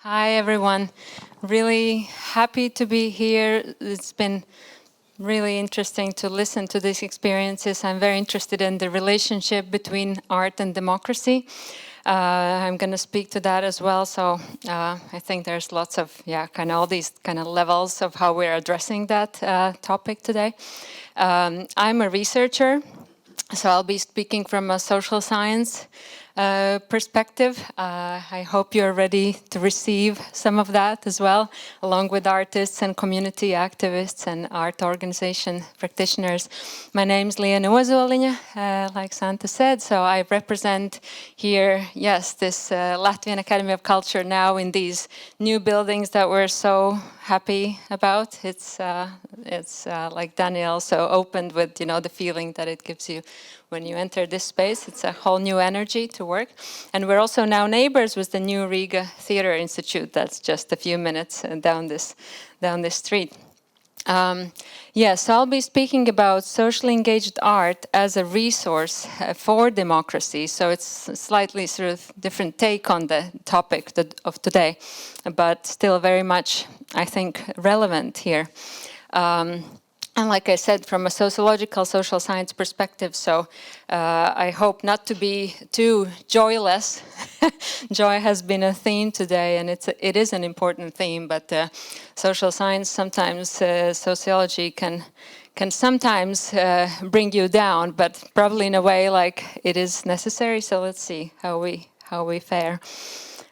Hi everyone, really happy to be here. It's been really interesting to listen to these experiences. I'm very interested in the relationship between art and democracy. I'm going to speak to that as well. So I think there's lots of, kind of all these kind of levels of how we're addressing that topic today. I'm a researcher, so I'll be speaking from a social science perspective. I hope you're ready to receive some of that as well, along with artists and community activists and art organization practitioners. My name's Liene Ozoliņa, like Santa said, so I represent here, this Latvian Academy of Culture now in these new buildings that we're so happy about. It's like Daniel so opened with, the feeling that it gives you when you enter this space. It's a whole new energy to work. And we're also now neighbors with the new Riga Theatre Institute that's just a few minutes down this street. So I'll be speaking about socially engaged art as a resource for democracy. So it's a slightly sort of different take on the topic of today, but still very much, I think, relevant here. And like I said, from a sociological, social science perspective, so I hope not to be too joyless. Joy has been a theme today, and it is an important theme, but social science sometimes, sociology can sometimes bring you down, but probably in a way like it is necessary, so let's see how we fare.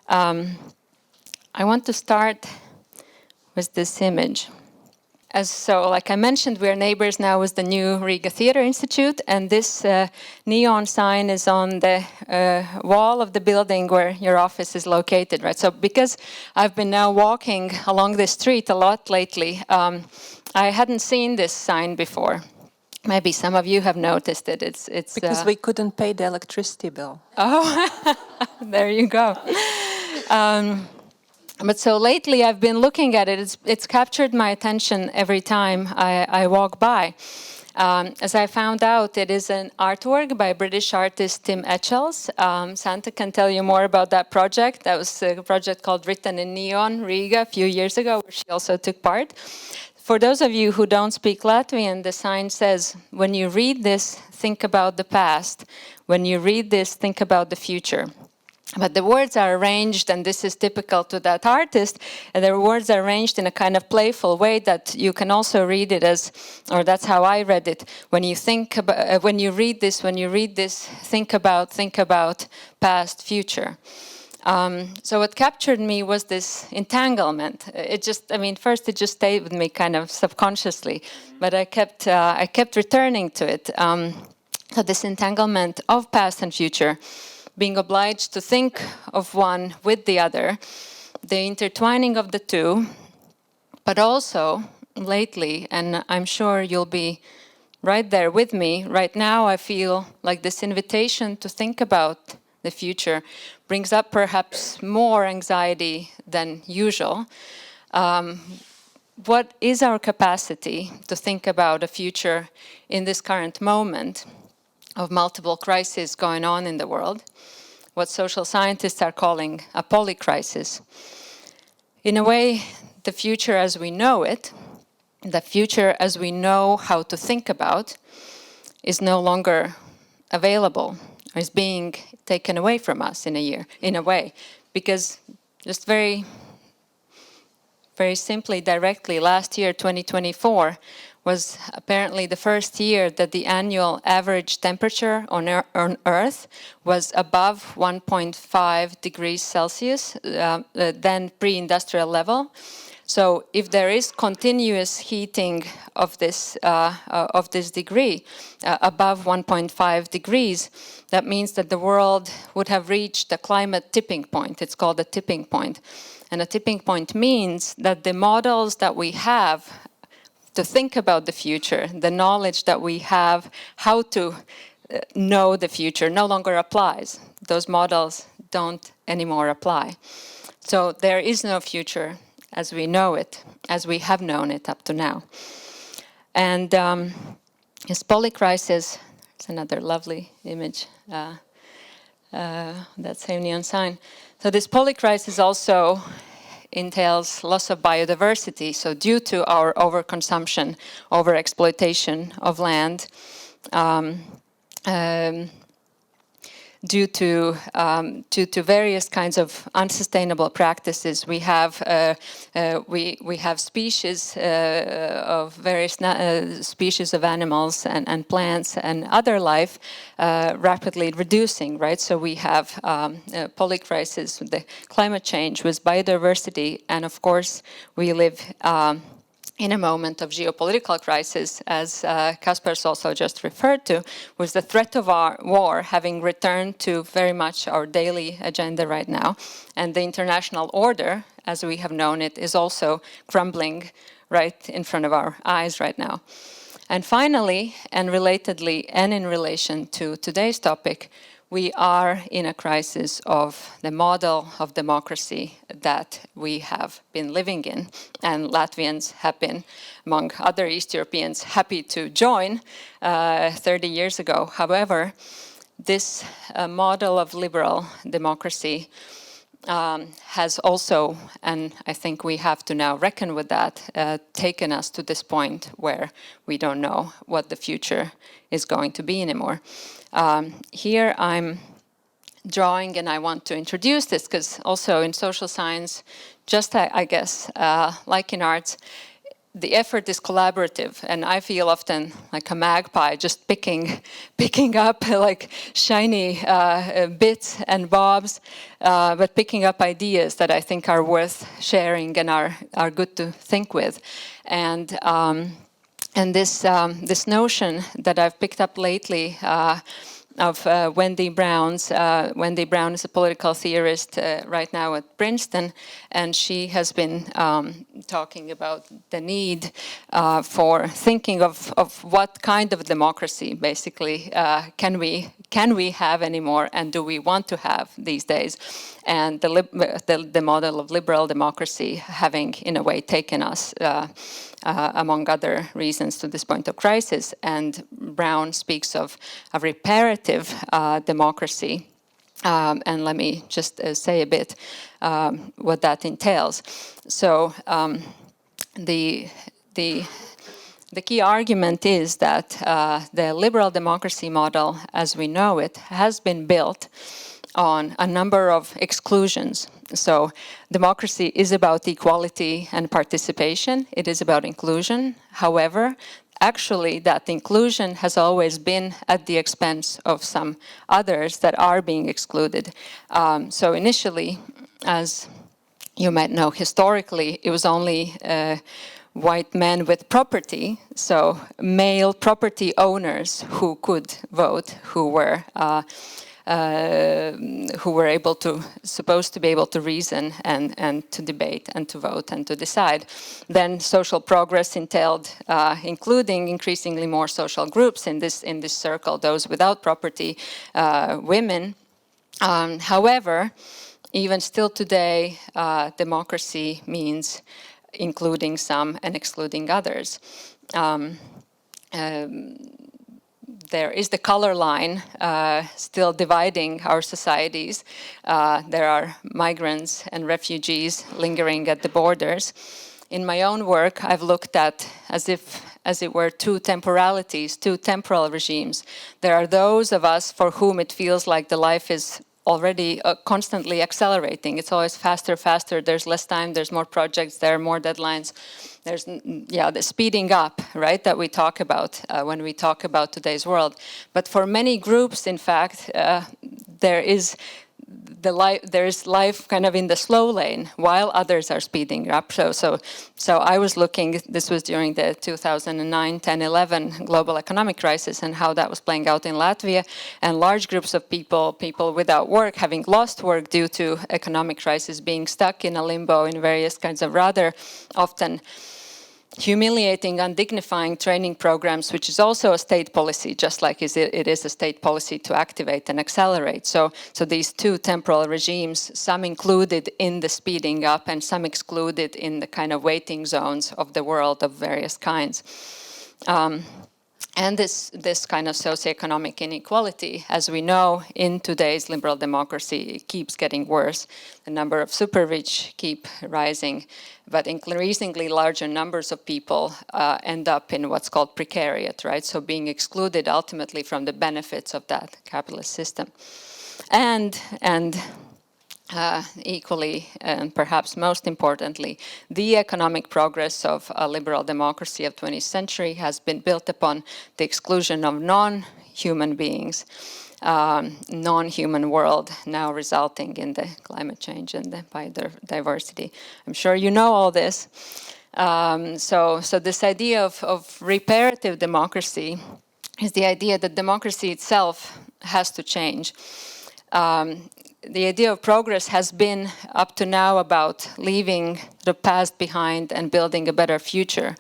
I want to start with this image. Like I mentioned, we're neighbors now with the new Riga Theatre Institute, and this neon sign is on the wall of the building where your office is located, right? So because I've been now walking along this street a lot lately, I hadn't seen this sign before. Maybe some of you have noticed it. It's because we couldn't pay the electricity bill. Oh, there you go. But so lately I've been looking at it. It's captured my attention every time I walk by. As I found out, it is an artwork by British artist Tim Etchells. Santa can tell you more about that project. That was a project called Written in Neon, Riga, a few years ago, where she also took part. For those of you who don't speak Latvian, the sign says, when you read this, think about the past. When you read this, think about the future. But the words are arranged, and this is typical to that artist, and the words are arranged in a kind of playful way that you can also read it as, or that's how I read it. When you think about, when you read this, think about past, future. So what captured me was this entanglement. First it just stayed with me kind of subconsciously, but I kept returning to it. So this entanglement of past and future, being obliged to think of one with the other, the intertwining of the two, but also lately, and I'm sure you'll be right there with me, right now I feel like this invitation to think about the future brings up perhaps more anxiety than usual. What is our capacity to think about a future in this current moment of multiple crises going on in the world? What social scientists are calling a polycrisis. In a way, the future as we know it, the future as we know how to think about, is no longer available, or is being taken away from us in a way. Because just very, very simply, directly, last year, 2024, was apparently the first year that the annual average temperature on Earth was above 1.5 degrees Celsius than pre-industrial level. So if there is continuous heating of this degree above 1.5 degrees, that means that the world would have reached a climate tipping point. It's called a tipping point. And a tipping point means that the models that we have to think about the future, the knowledge that we have how to know the future no longer applies. Those models don't anymore apply. So there is no future as we know it, as we have known it up to now. And this polycrisis, it's another lovely image, that same neon sign. So this polycrisis also entails loss of biodiversity. So due to our overconsumption, overexploitation of land, due to various kinds of unsustainable practices, we have species of various species of animals and plants and other life rapidly reducing, right? So we have polycrisis, the climate change with biodiversity, and of course we live in a moment of geopolitical crisis, as Kaspars also just referred to, with the threat of our war having returned to very much our daily agenda right now. And the international order, as we have known it, is also crumbling right in front of our eyes right now. And finally, and relatedly, and in relation to today's topic, we are in a crisis of the model of democracy that we have been living in, and Latvians have been, among other East Europeans, happy to join 30 years ago. However, this model of liberal democracy has also, and I think we have to now reckon with that, taken us to this point where we don't know what the future is going to be anymore. Here I'm drawing, and I want to introduce this because also in social science, just I guess, like in arts, the effort is collaborative, and I feel often like a magpie just picking up like shiny bits and bobs, but picking up ideas that I think are worth sharing and are good to think with. And this notion that I've picked up lately of Wendy Brown's. Wendy Brown is a political theorist right now at Princeton, and she has been talking about the need for thinking of what kind of democracy, basically, can we have anymore, and do we want to have these days? And the model of liberal democracy having, in a way, taken us, among other reasons, to this point of crisis. And Brown speaks of a reparative democracy. And let me just say a bit what that entails. So the key argument is that the liberal democracy model, as we know it, has been built on a number of exclusions. So democracy is about equality and participation. It is about inclusion. However, actually that inclusion has always been at the expense of some others that are being excluded. So initially, as you might know, historically, it was only white men with property, so male property owners who could vote, who were supposed to be able to reason and to debate and to vote and to decide. Then social progress entailed including increasingly more social groups in this circle, those without property, women. However, even still today, democracy means including some and excluding others. There is the color line still dividing our societies. There are migrants and refugees lingering at the borders. In my own work, I've looked at, as it were, two temporalities, two temporal regimes. There are those of us for whom it feels like the life is already constantly accelerating. It's always faster, faster. There's less time, there's more projects, there are more deadlines. There's, the speeding up, right, that we talk about when we talk about today's world. But for many groups, in fact, there is life kind of in the slow lane while others are speeding up. So I was looking, this was during the 2009, 10, 11 global economic crisis, and how that was playing out in Latvia, and large groups of people without work, having lost work due to economic crisis, being stuck in a limbo in various kinds of rather often humiliating, undignifying training programs, which is also a state policy, just like it is a state policy to activate and accelerate. So these two temporal regimes, some included in the speeding up and some excluded in the kind of waiting zones of the world of various kinds. And this kind of socioeconomic inequality, as we know, in today's liberal democracy, keeps getting worse. The number of super rich keep rising, but increasingly larger numbers of people end up in what's called precariat, right? So being excluded ultimately from the benefits of that capitalist system. And equally, and perhaps most importantly, the economic progress of a liberal democracy of 20th century has been built upon the exclusion of non-human beings, non-human world, now resulting in the climate change and the biodiversity. I'm sure you know all this. So this idea of reparative democracy is the idea that democracy itself has to change. The idea of progress has been up to now about leaving the past behind and building a better future.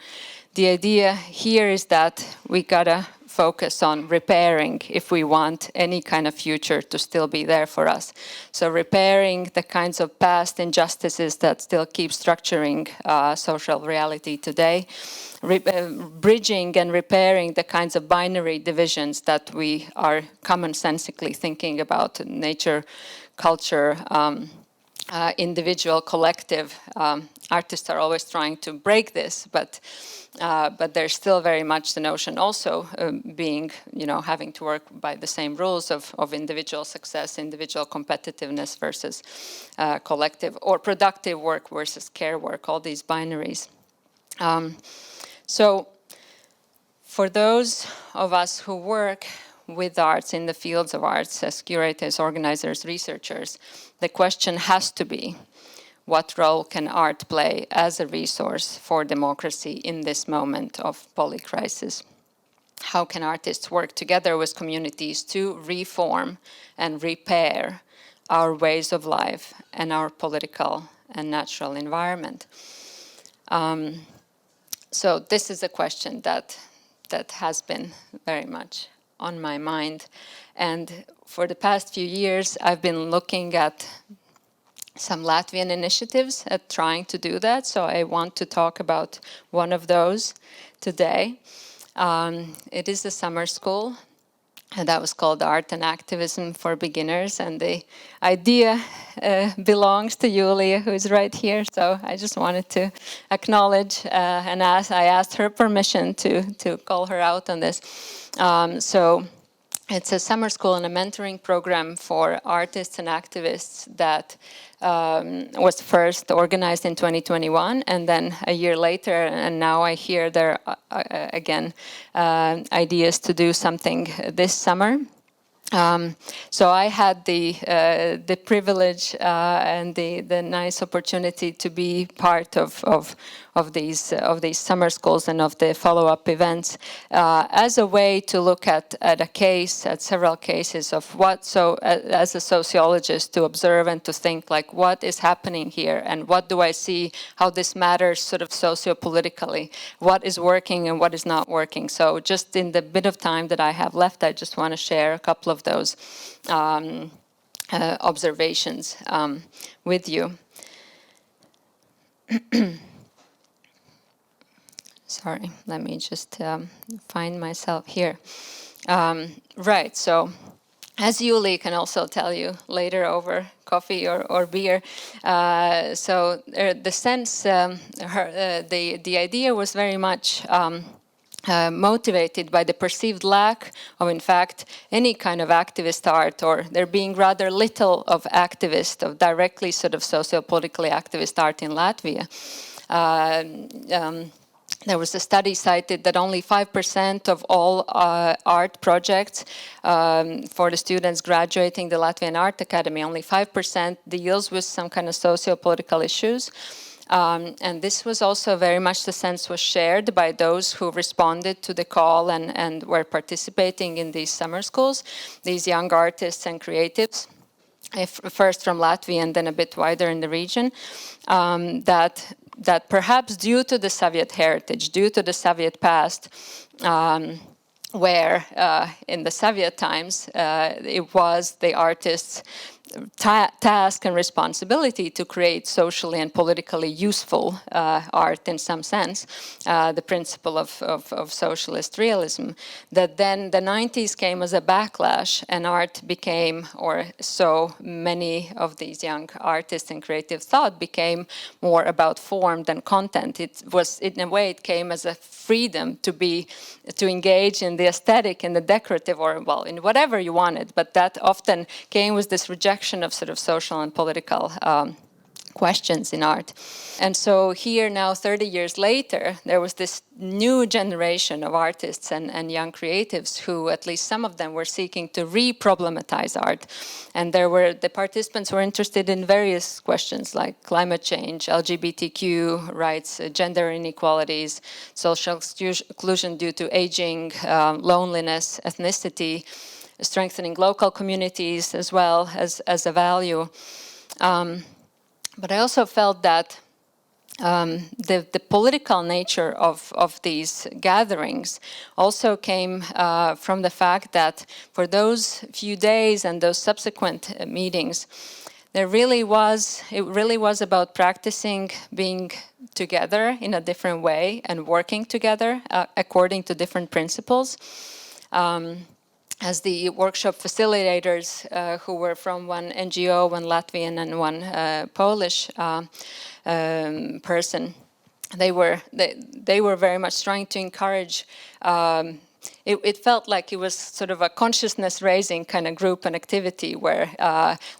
The idea here is that we gotta focus on repairing if we want any kind of future to still be there for us. So repairing the kinds of past injustices that still keep structuring social reality today, bridging and repairing the kinds of binary divisions that we are commonsensically thinking about: nature, culture, individual, collective. Artists are always trying to break this, but there's still very much the notion also being, having to work by the same rules of individual success, individual competitiveness versus collective, or productive work versus care work, all these binaries. So for those of us who work with arts in the fields of arts as curators, organizers, researchers, the question has to be, what role can art play as a resource for democracy in this moment of polycrisis? How can artists work together with communities to reform and repair our ways of life and our political and natural environment? So this is a question that has been very much on my mind. And for the past few years, I've been looking at some Latvian initiatives at trying to do that. So I want to talk about one of those today. It is a summer school, and that was called Art and Activism for Beginners. And the idea belongs to Julia, who is right here. So I just wanted to acknowledge and I asked her permission to call her out on this. So it's a summer school and a mentoring program for artists and activists that was first organized in 2021, and then a year later, and now I hear there again ideas to do something this summer. So I had the privilege and the nice opportunity to be part of these summer schools and of the follow-up events as a way to look at several cases of what. So as a sociologist, to observe and to think like, what is happening here, and what do I see? How this matters, sort of socio-politically. What is working and what is not working? So just in the bit of time that I have left, I just want to share a couple of those observations with you. Sorry, let me just find myself here. Right, so as Yuli can also tell you later over coffee or beer, so the sense, the idea was very much motivated by the perceived lack of, in fact, any kind of activist art, or there being rather little of directly sort of socio-politically activist art in Latvia. There was a study cited that only 5% of all art projects for the students graduating the Latvian Art Academy, only 5% deals with some kind of socio-political issues. And this was also very much the sense was shared by those who responded to the call and were participating in these summer schools, these young artists and creatives, first from Latvia and then a bit wider in the region, that perhaps due to the Soviet heritage, due to the Soviet past, where in the Soviet times it was the artists task and responsibility to create socially and politically useful art in some sense, the principle of socialist realism, that then the 90s came as a backlash and art became, or so many of these young artists and creative thought became, more about form than content. It was, in a way, it came as a freedom to engage in the aesthetic and the decorative, or well, in whatever you wanted, but that often came with this rejection of sort of social and political questions in art. And so here now, 30 years later, there was this new generation of artists and young creatives who, at least some of them, were seeking to re-problematize art. And the participants were interested in various questions like climate change, LGBTQ rights, gender inequalities, social exclusion due to aging, loneliness, ethnicity, strengthening local communities as well as a value. But I also felt that the political nature of these gatherings also came from the fact that for those few days and those subsequent meetings, it really was about practicing being together in a different way and working together according to different principles. As the workshop facilitators, who were from one NGO, one Latvian and one Polish person, they were very much trying to encourage. It felt like it was sort of a consciousness-raising kind of group and activity where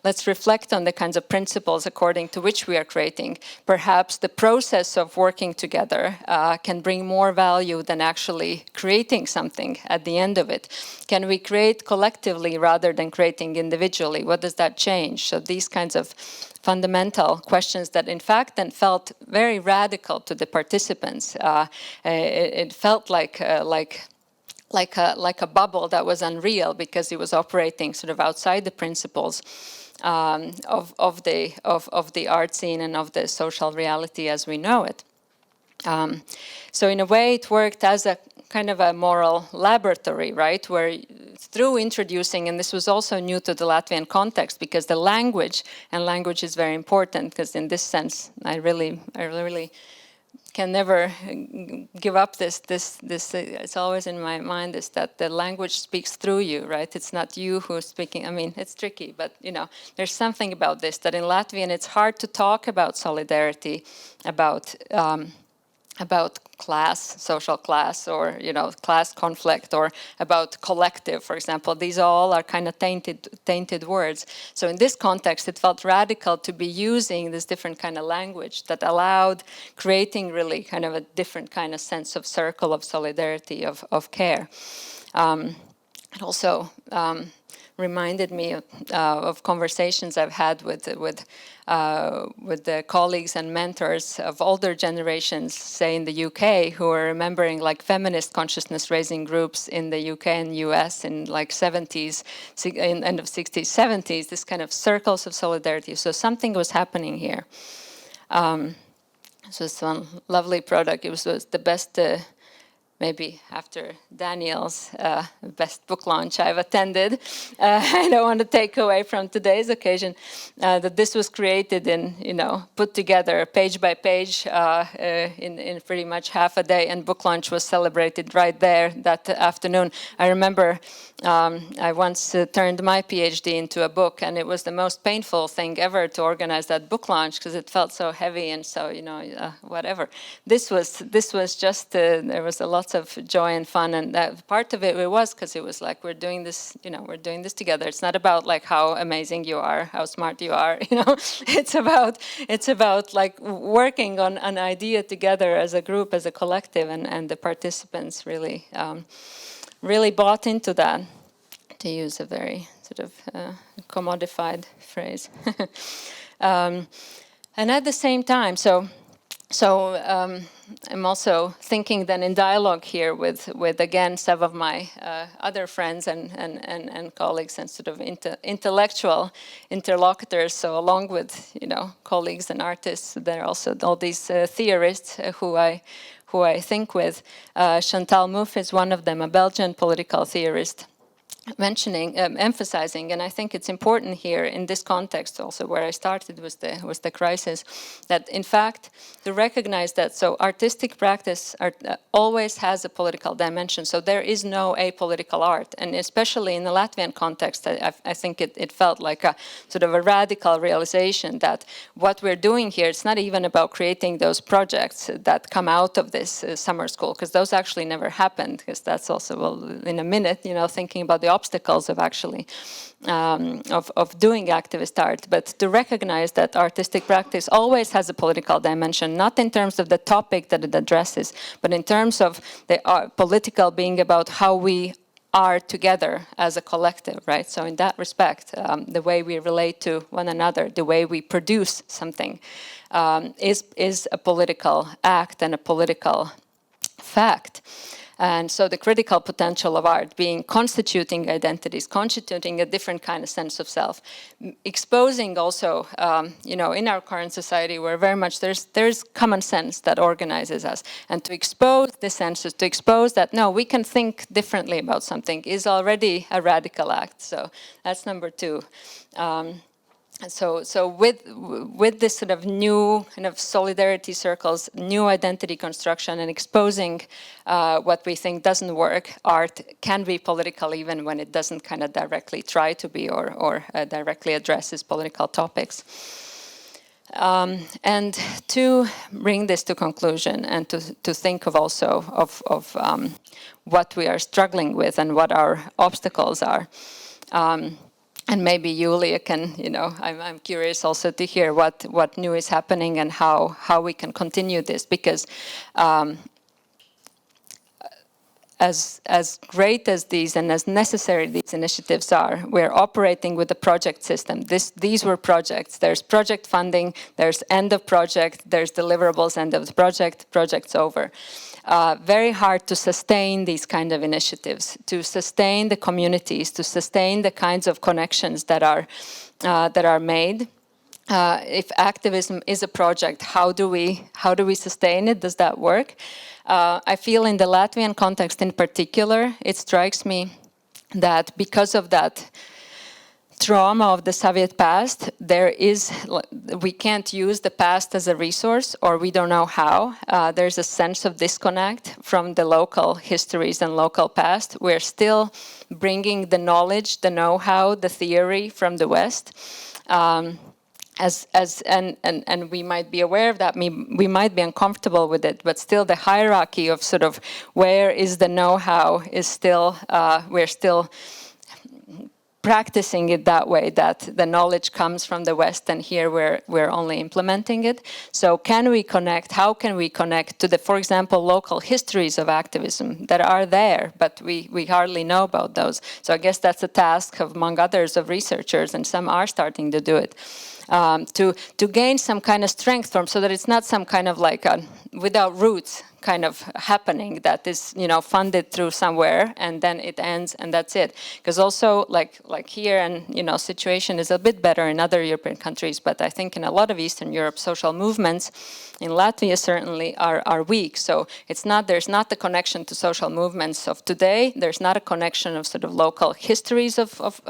let's reflect on the kinds of principles according to which we are creating. Perhaps the process of working together can bring more value than actually creating something at the end of it. Can we create collectively rather than creating individually? What does that change? So these kinds of fundamental questions that in fact then felt very radical to the participants. It felt like a bubble that was unreal because it was operating sort of outside the principles of the art scene and of the social reality as we know it. So in a way, it worked as a kind of a moral laboratory, right? Where through introducing, and this was also new to the Latvian context because the language is very important, because in this sense, I really can never give up this, it's always in my mind, is that the language speaks through you, right? It's not you who's speaking. I mean, it's tricky, but there's something about this, that in Latvian it's hard to talk about solidarity, about class, social class, or class conflict, or about collective, for example. These all are kind of tainted words. So in this context, it felt radical to be using this different kind of language that allowed creating really kind of a different kind of sense of circle of solidarity, of care. It also reminded me of conversations I've had with the colleagues and mentors of older generations, say in the UK, who are remembering like feminist consciousness raising groups in the UK and US in like 70s, end of 60s, 70s, this kind of circles of solidarity. So something was happening here. So it's one lovely product. It was the best, maybe after Daniel's best book launch I've attended. I don't want to take away from today's occasion that this was created in, put together page by page in pretty much half a day, and book launch was celebrated right there that afternoon. I remember I once turned my PhD into a book, and it was the most painful thing ever to organize that book launch because it felt so heavy and so, whatever. This was just, there was a lot of joy and fun, and that part of it was because it was like we're doing this together. It's not about like how amazing you are, how smart you are, It's about like working on an idea together as a group, as a collective, and the participants really bought into that, to use a very sort of commodified phrase. And at the same time, so I'm also thinking then in dialogue here with again some of my other friends and colleagues and sort of intellectual interlocutors. So along with colleagues and artists, there are also all these theorists who I think with. Chantal Mouffe is one of them, a Belgian political theorist. emphasizing, and I think it's important here in this context also, where I started was the crisis, that in fact to recognize that artistic practice always has a political dimension. So there is no apolitical art, and especially in the Latvian context, I think it felt like a sort of a radical realization that what we're doing here, it's not even about creating those projects that come out of this summer school, because those actually never happened, because that's also, well, in a minute, thinking about the obstacles of actually of doing activist art, but to recognize that artistic practice always has a political dimension, not in terms of the topic that it addresses, but in terms of the political being about how we are together as a collective, right? So in that respect, the way we relate to one another, the way we produce something, is a political act and a political fact. And so the critical potential of art being constituting identities, constituting a different kind of sense of self, exposing also, in our current society where very much there's common sense that organizes us. And to expose the senses, to expose that, no, we can think differently about something is already a radical act. So that's number two. So with this sort of new kind of solidarity circles, new identity construction, and exposing what we think doesn't work, art can be political even when it doesn't kind of directly try to be or directly addresses political topics. And to bring this to conclusion and to think of also of what we are struggling with and what our obstacles are. And maybe Julia can, I'm curious also to hear what new is happening and how we can continue this, because as great as these and as necessary these initiatives are, we're operating with a project system. These were projects. There's project funding, there's end of project, there's deliverables, end of the project, project's over. Very hard to sustain these kind of initiatives, to sustain the communities, to sustain the kinds of connections that are made. If activism is a project, how do we sustain it? Does that work? I feel in the Latvian context in particular, it strikes me that because of that trauma of the Soviet past, we can't use the past as a resource, or we don't know how. There's a sense of disconnect from the local histories and local past. We're still bringing the knowledge, the know-how, the theory from the West. And we might be aware of that, we might be uncomfortable with it, but still the hierarchy of sort of where is the know-how is still, we're still practicing it that way, that the knowledge comes from the West and here we're only implementing it. So can we connect, how can we connect to the, for example, local histories of activism that are there, but we hardly know about those. So I guess that's a task of, among others, of researchers, and some are starting to do it. To gain some kind of strength from, so that it's not some kind of like a without roots kind of happening that is, funded through somewhere and then it ends and that's it. Because also like here, and situation is a bit better in other European countries, but I think in a lot of Eastern Europe, social movements in Latvia certainly are weak. So there's not the connection to social movements of today. There's not a connection of sort of local histories of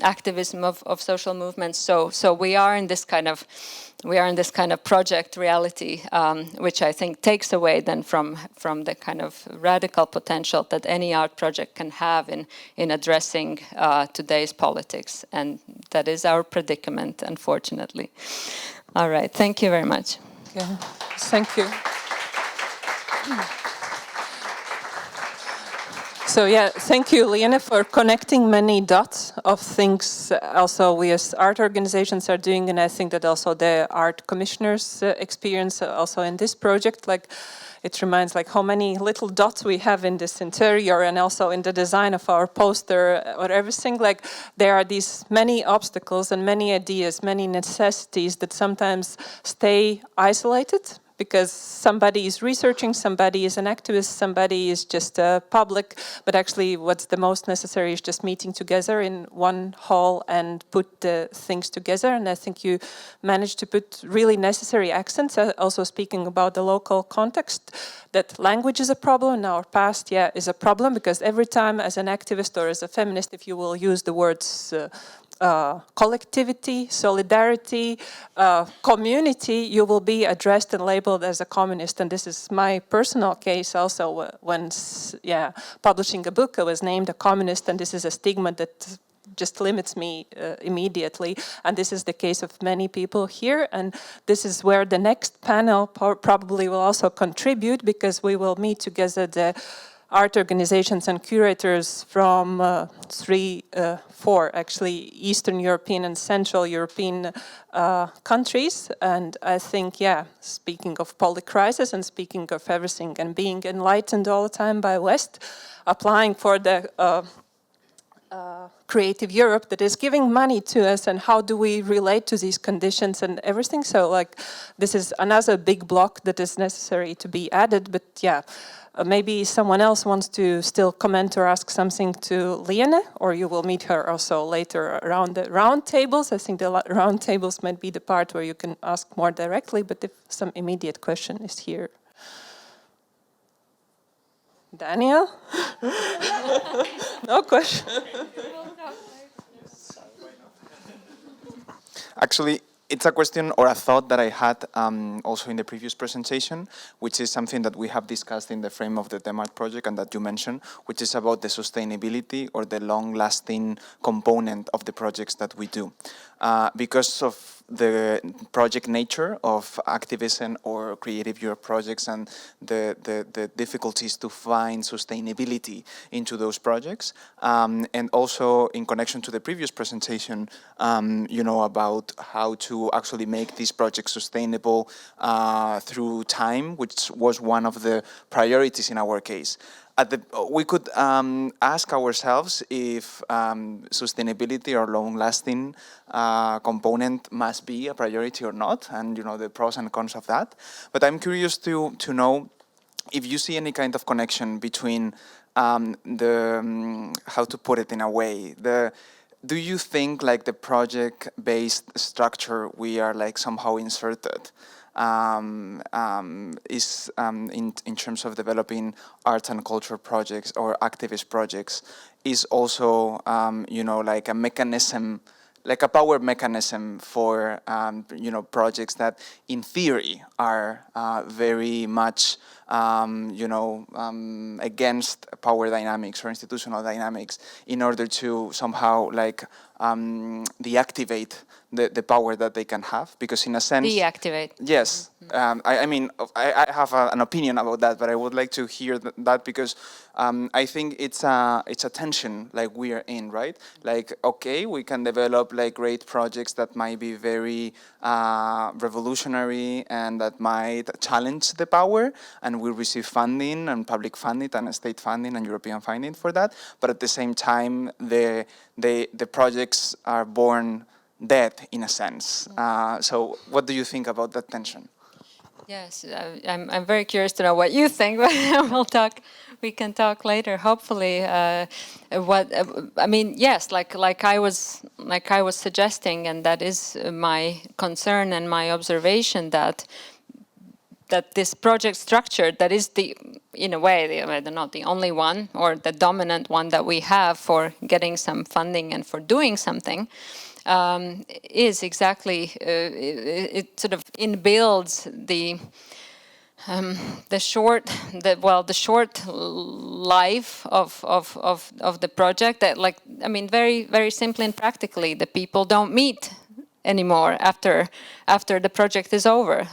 activism of social movements. So we are in this kind of project reality, which I think takes away then from the kind of radical potential that any art project can have in addressing today's politics. And that is our predicament, unfortunately. All right, thank you very much. Yeah. Thank you. So yeah, thank you, Liene, for connecting many dots of things also we as art organizations are doing, and I think that also the art commissioners experience also in this project. Like, it reminds like how many little dots we have in this interior and also in the design of our poster or everything. Like, there are these many obstacles and many ideas, many necessities that sometimes stay isolated because somebody is researching, somebody is an activist, somebody is just a public, but actually what's the most necessary is just meeting together in one hall and put the things together. And I think you managed to put really necessary accents, also speaking about the local context, that language is a problem in our past, is a problem, because every time as an activist or as a feminist, if you will use the words collectivity, solidarity, community, you will be addressed and labeled as a communist. And this is my personal case also. When publishing a book, I was named a communist, and this is a stigma that just limits me immediately. And this is the case of many people here. And this is where the next panel probably will also contribute, because we will meet together the art organizations and curators from four actually Eastern European and Central European countries. And I think, speaking of polycrisis and speaking of everything and being enlightened all the time by West, applying for the Creative Europe that is giving money to us, and how do we relate to these conditions and everything. So like this is another big block that is necessary to be added, but maybe someone else wants to still comment or ask something to Liene, or you will meet her also later around the round tables. I think the round tables might be the part where you can ask more directly, but if some immediate question is here. Daniel? No question. Actually, it's a question or a thought that I had also in the previous presentation, which is something that we have discussed in the frame of the DEMART project and that you mentioned, which is about the sustainability or the long-lasting component of the projects that we do. Because of the project nature of activism or Creative Europe projects and the difficulties to find sustainability into those projects. And also in connection to the previous presentation, about how to actually make these projects sustainable through time, which was one of the priorities in our case. We could ask ourselves if sustainability or long-lasting component must be a priority or not, and the pros and cons of that. But I'm curious to know if you see any kind of connection between how to put it in a way, do you think like the project-based structure we are like somehow inserted is in terms of developing art and culture projects or activist projects is also like a mechanism, like a power mechanism for projects that in theory are very much against power dynamics or institutional dynamics in order to somehow like deactivate the power that they can have, because in a sense... Deactivate. Yes. I mean, I have an opinion about that, but I would like to hear that because I think it's a tension like we are in, right? Like, okay, we can develop like great projects that might be very revolutionary and that might challenge the power, and we receive funding and public funding and state funding and European funding for that. But at the same time, the projects are born dead in a sense. So what do you think about that tension? Yes, I'm very curious to know what you think, but we can talk later, hopefully. I mean, yes, like I was suggesting, and that is my concern and my observation that this project structure, that is in a way, not the only one or the dominant one that we have for getting some funding and for doing something, is exactly it sort of inbuilds the short life of the project. That, like, I mean, very very simply and practically, the people don't meet anymore after the project is over,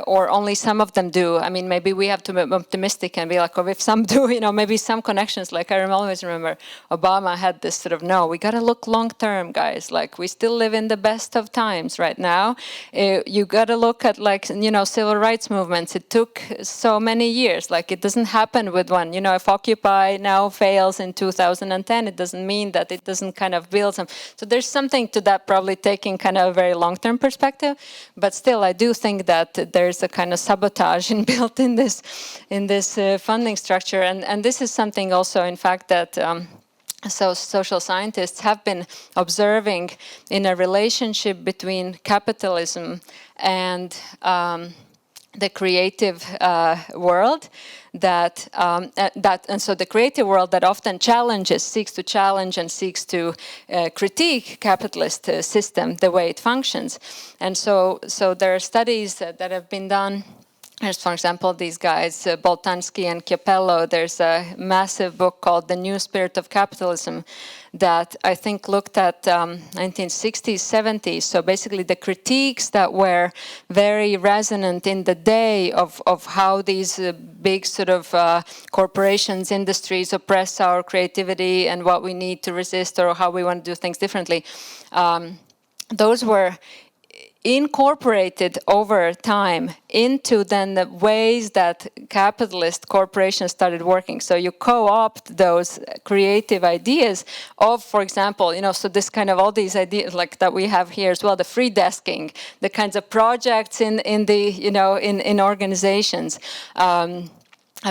or only some of them do. I mean, maybe we have to be optimistic and be like, oh, if some do, maybe some connections. Like I always remember Obama had this sort of, no, we got to look long term, guys. Like, we still live in the best of times right now. You got to look at, like, civil rights movements. It took so many years. Like, it doesn't happen with one. If Occupy now fails in 2010, it doesn't mean that it doesn't kind of build some. So there's something to that, probably taking kind of a very long term perspective. But still, I do think that there's a kind of sabotage inbuilt in this funding structure, and this is something also, in fact, that so social scientists have been observing in a relationship between capitalism and the creative world, and so the creative world that often seeks to challenge and seeks to critique capitalist system, the way it functions. And so there are studies that have been done. There's, for example, these guys, Boltanski and Chiapello. There's a massive book called The New Spirit of Capitalism that I think looked at 1960s, 70s. So basically the critiques that were very resonant in the day of how these big sort of corporations, industries oppress our creativity and what we need to resist or how we want to do things differently. Those were incorporated over time into then the ways that capitalist corporations started working. So you co-opt those creative ideas of, for example, so this kind of all these ideas like that we have here as well, the free desking, the kinds of projects in the, in organizations.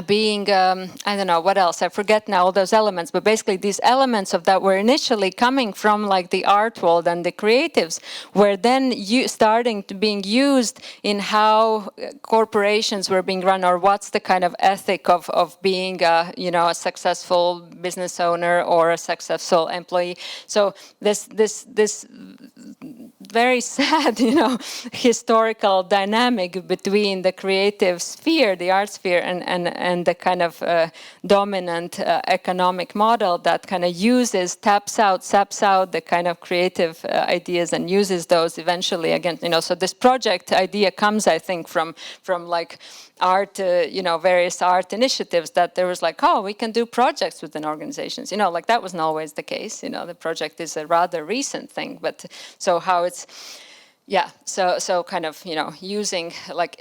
Being, I don't know, what else? I forget now all those elements, but basically these elements of that were initially coming from like the art world and the creatives were then starting to being used in how corporations were being run, or what's the kind of ethic of being a successful business owner or a successful employee. So this very sad, historical dynamic between the creative sphere, the art sphere, and the kind of dominant economic model that kind of saps out the kind of creative ideas and uses those eventually again. So this project idea comes, I think, from like art, various art initiatives that there was like, oh, we can do projects within organizations. Like that wasn't always the case. The project is a rather recent thing, but so how it's. Yeah, so kind of using like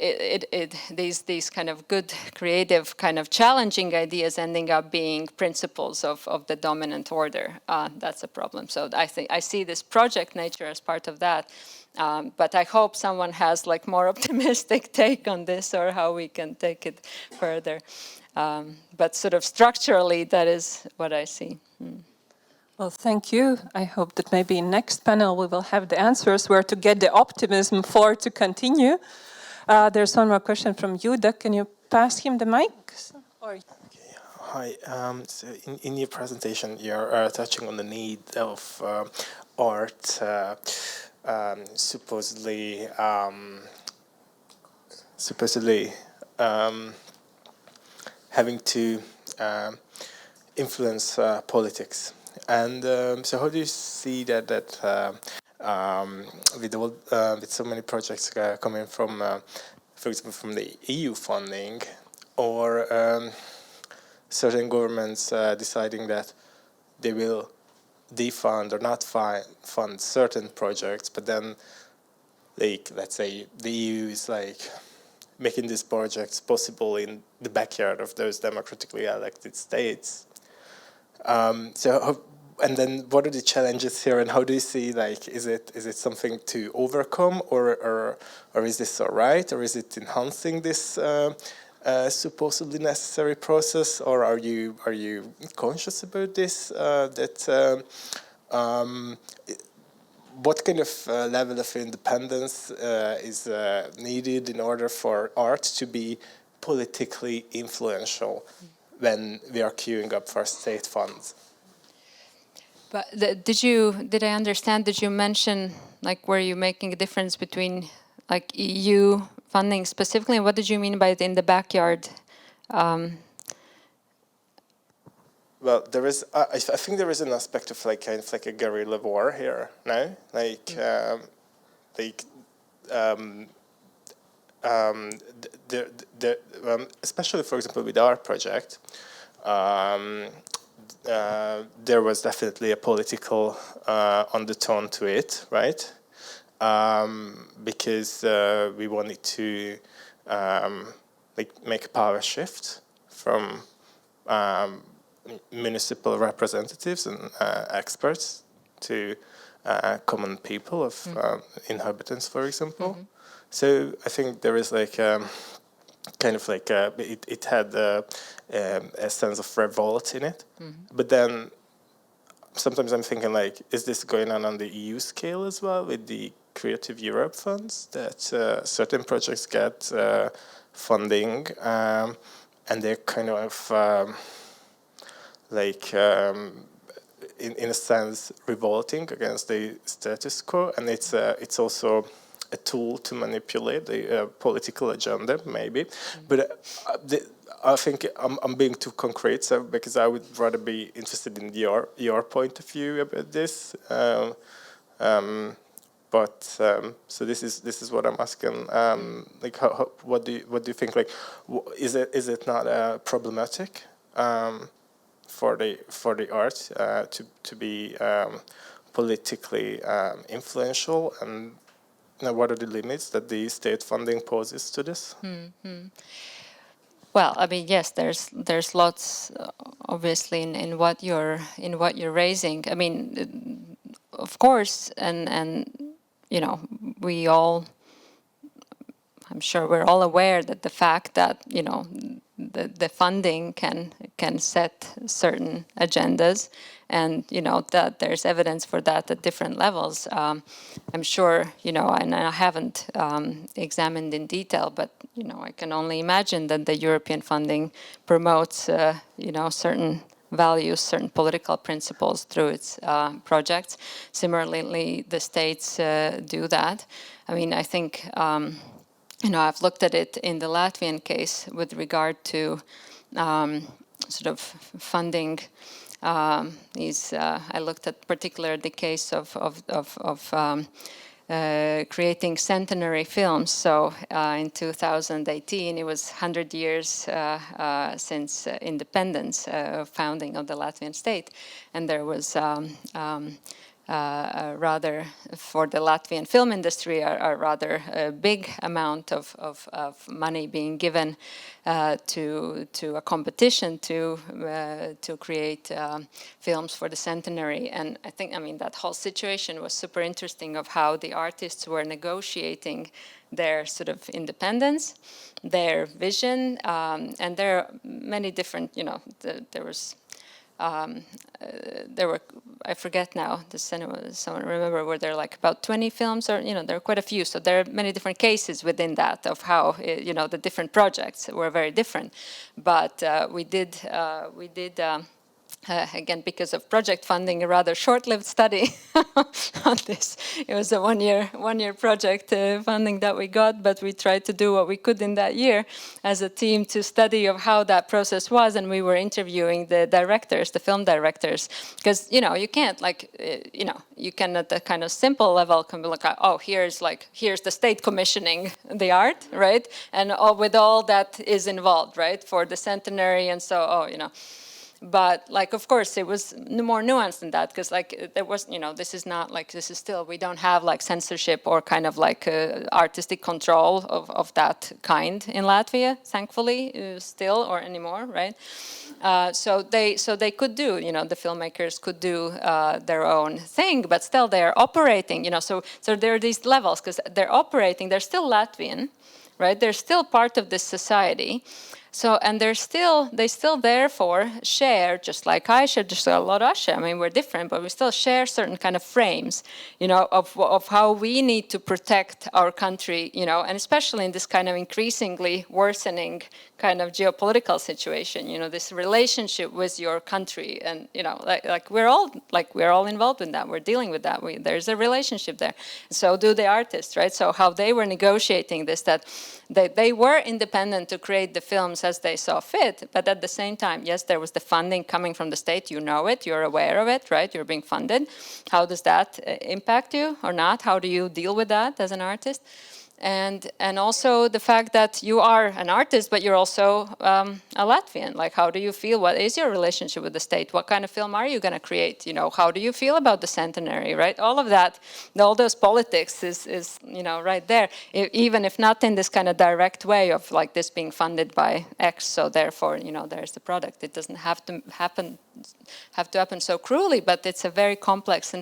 these kind of good creative kind of challenging ideas ending up being principles of the dominant order. That's a problem. So I see this project nature as part of that. But I hope someone has like more optimistic take on this or how we can take it further. But sort of structurally, that is what I see. Well, thank you. I hope that maybe in next panel we will have the answers where to get the optimism for to continue. There's one more question from Juda. Can you pass him the mic? Okay. Hi. So in your presentation, you're touching on the need of art supposedly having to influence politics. And so, how do you see that with so many projects coming from, for example, from the EU funding, or certain governments deciding that they will defund or not fund certain projects, but then, like, let's say the EU is like making these projects possible in the backyard of those democratically elected states. And then what are the challenges here, and how do you see, like, is it something to overcome, or is this all right, or is it enhancing this supposedly necessary process, or are you conscious about this? What kind of level of independence is needed in order for art to be politically influential when we are queuing up for state funds? But did I understand, did you mention, like, were you making a difference between, like, EU funding specifically? And what did you mean by it in the backyard? Well, there is, I think there is an aspect of, like, kind of like a guerrilla war here, no? Especially, for example, with our project, there was definitely a political undertone to it, right? Because we wanted to make a power shift from municipal representatives and experts to common people of inhabitants, for example. So I think there is like kind of like it had a sense of revolt in it, but then sometimes I'm thinking like, is this going on the EU scale as well with the Creative Europe funds, that certain projects get funding and they're kind of in a sense revolting against the status quo, and it's also a tool to manipulate the political agenda, maybe. But I think I'm being too concrete, so because I would rather be interested in your point of view about this. So this is what I'm asking. Like, what do you think? Like, is it not problematic for the art to be politically influential, and what are the limits that the state funding poses to this? Well, I mean, yes, there's lots, obviously, in what you're raising. I mean, of course, and we all, I'm sure we're all aware that the fact that the funding can set certain agendas, and that there's evidence for that at different levels. I'm sure and I haven't examined in detail, but I can only imagine that the European funding promotes certain values, certain political principles through its projects. Similarly, the states do that. I mean, I think I've looked at it in the Latvian case with regard to sort of funding. I looked at particularly the case of creating centenary films. So in 2018, it was 100 years since independence, founding of the Latvian state, and there was rather, for the Latvian film industry, a rather big amount of money being given to a competition to create films for the centenary. And I think, that whole situation was super interesting, of how the artists were negotiating their sort of independence, their vision, and there are many different, there were, I forget now, someone remember, were there like about 20 films, or there are quite a few. So there are many different cases within that of how the different projects were very different. But we did again, because of project funding, a rather short-lived study on this. It was a one-year project funding that we got, but we tried to do what we could in that year as a team to study of how that process was, and we were interviewing the directors, the film directors, because you can't you can at the kind of simple level can be like, oh, here's the state commissioning the art, right, and with all that is involved, right, for the centenary, and so But of course, it was more nuanced than that, because there was, this is still, we don't have censorship or kind of artistic control of that kind in Latvia, thankfully, still, or anymore, right? So they could do, the filmmakers could do their own thing, but still they're operating, so there are these levels, because they're operating, they're still Latvian, right? They're still part of this society. So, and they still therefore share, just like I share, just like a lot of us share. I mean, we're different, but we still share certain kind of frames, of how we need to protect our country, and especially in this kind of increasingly worsening kind of geopolitical situation, this relationship with your country, and we're all involved in that. We're dealing with that. There's a relationship there. So do the artists, right? So how they were negotiating this, that they were independent to create the films as they saw fit, but at the same time, yes, there was the funding coming from the state. You're aware of it, right? You're being funded. How does that impact you or not? How do you deal with that as an artist? And also the fact that you are an artist, but you're also a Latvian. How do you feel? What is your relationship with the state? What kind of film are you going to create? How do you feel about the centenary, right? All of that, all those politics is right there. Even if not in this kind of direct way of this being funded by X, so therefore, there's the product. It doesn't have to happen so cruelly, but it's a very complex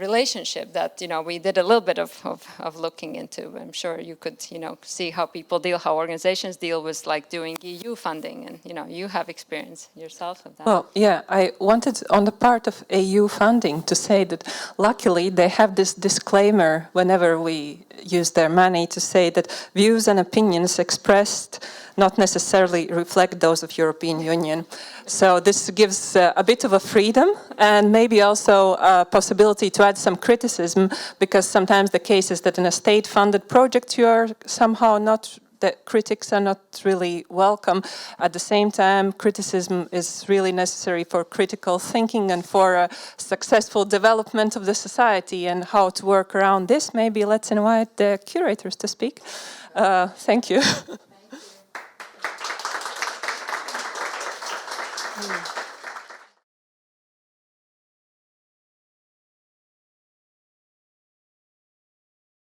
relationship that, you know, we did a little bit of looking into. I'm sure you could, you know, see how people deal, how organizations deal with like doing EU funding, and, you know, you have experience yourself of that. Well, yeah, I wanted on the part of EU funding to say that luckily they have this disclaimer whenever we use their money to say that views and opinions expressed not necessarily reflect those of European Union. So this gives a bit of a freedom and maybe also a possibility to add some criticism, because sometimes the case is that in a state-funded project you are somehow not, the critics are not really welcome. At the same time, criticism is really necessary for critical thinking and for a successful development of the society. And how to work around this, maybe let's invite the curators to speak. Thank you.